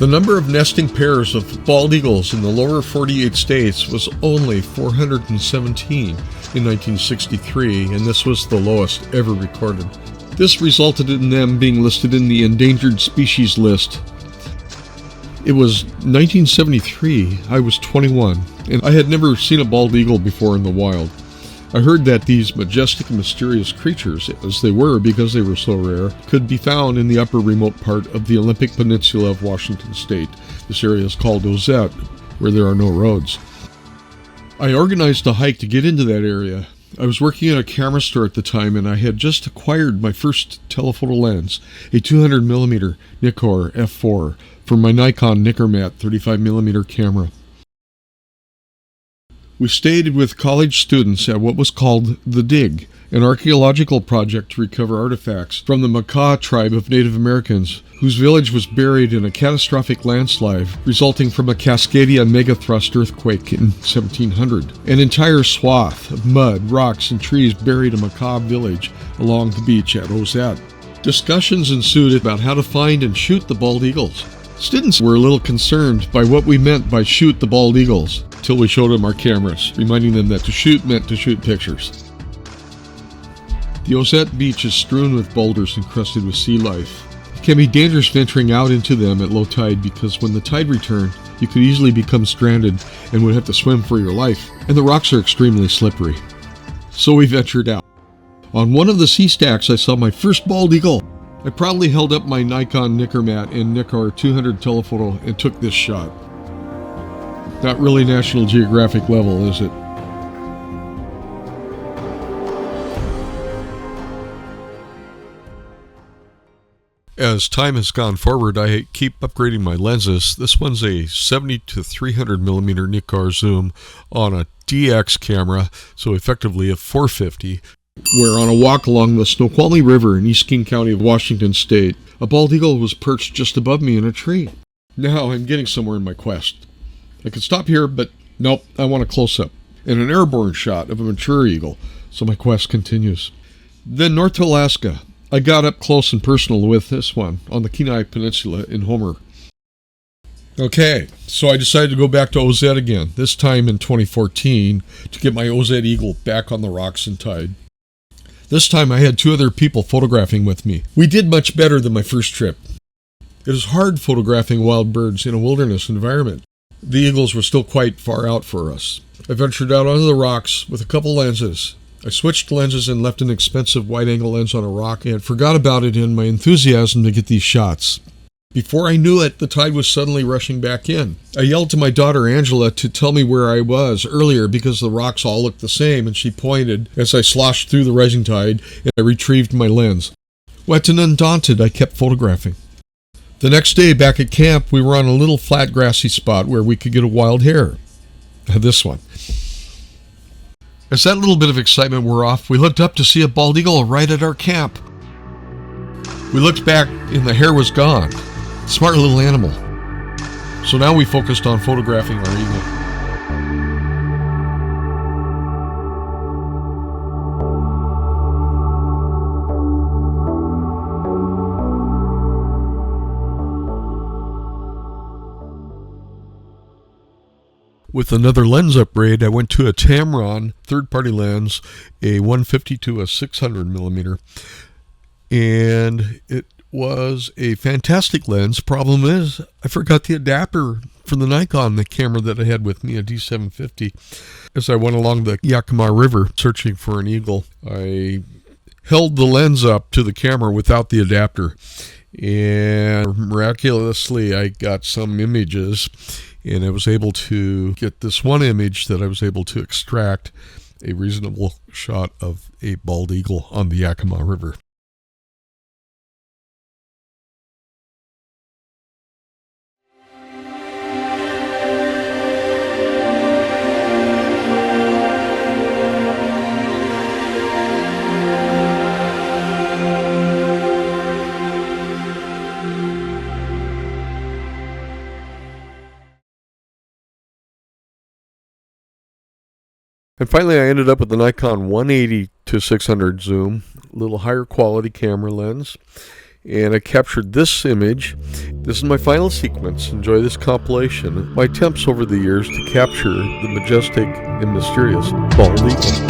The number of nesting pairs of bald eagles in the lower 48 states was only 417 in 1963, and this was the lowest ever recorded. This resulted in them being listed in the endangered species list. It was 1973, I was 21, and I had never seen a bald eagle before in the wild. I heard that these majestic and mysterious creatures, as they were because they were so rare, could be found in the upper remote part of the Olympic Peninsula of Washington State. This area is called Ozette, where there are no roads. I organized a hike to get into that area. I was working at a camera store at the time, and I had just acquired my first telephoto lens, a 200mm Nikkor f4, from my Nikon Nikkormat 35mm camera. We stayed with college students at what was called The Dig, an archaeological project to recover artifacts from the Makah tribe of Native Americans, whose village was buried in a catastrophic landslide resulting from a Cascadia megathrust earthquake in 1700. An entire swath of mud, rocks, and trees buried a Makah village along the beach at Ozette. Discussions ensued about how to find and shoot the bald eagles. Students were a little concerned by what we meant by shoot the bald eagles, till we showed them our cameras, reminding them that to shoot meant to shoot pictures. The Ozette beach is strewn with boulders encrusted with sea life. It can be dangerous venturing out into them at low tide because when the tide returned, you could easily become stranded and would have to swim for your life, and the rocks are extremely slippery. So we ventured out. On one of the sea stacks, I saw my first bald eagle. I proudly held up my Nikon Nikkormat and Nikkor 200 telephoto and took this shot. Not really National Geographic level, is it? As time has gone forward, I keep upgrading my lenses. This one's a 70 to 300mm Nikkor zoom on a DX camera, so effectively a 450. Where on a walk along the Snoqualmie River in East King County of Washington State, a bald eagle was perched just above me in a tree. Now I'm getting somewhere in my quest. I could stop here, but nope, I want a close-up and an airborne shot of a mature eagle, so my quest continues. Then north to Alaska. I got up close and personal with this one on the Kenai Peninsula in Homer. Okay, so I decided to go back to Ozette again, this time in 2014, to get my Ozette eagle back on the rocks and tide. This time I had 2 other people photographing with me. We did much better than my first trip. It is hard photographing wild birds in a wilderness environment. The eagles were still quite far out for us. I ventured out onto the rocks with a couple lenses. I switched lenses and left an expensive wide-angle lens on a rock and forgot about it in my enthusiasm to get these shots. Before I knew it, the tide was suddenly rushing back in. I yelled to my daughter Angela to tell me where I was earlier because the rocks all looked the same, and she pointed as I sloshed through the rising tide, and I retrieved my lens. Wet and undaunted, I kept photographing. The next day, back at camp, we were on a little flat grassy spot where we could get a wild hare. This one. As that little bit of excitement wore off, we looked up to see a bald eagle right at our camp. We looked back and the hare was gone. Smart little animal. So now we focused on photographing our eagle. With another lens upgrade, I went to a Tamron third-party lens, a 150 to a 600mm, and it was a fantastic lens. Problem is, I forgot the adapter for the Nikon, the camera that I had with me, a D750. As I went along the Yakima River searching for an eagle, I held the lens up to the camera without the adapter, and miraculously I got some images, and I was able to get this one image that I was able to extract a reasonable shot of a bald eagle on the Yakima River. And finally, I ended up with the Nikon 180 to 600 zoom, a little higher quality camera lens, and I captured this image. This is my final sequence. Enjoy this compilation. My attempts over the years to capture the majestic and mysterious bald eagle.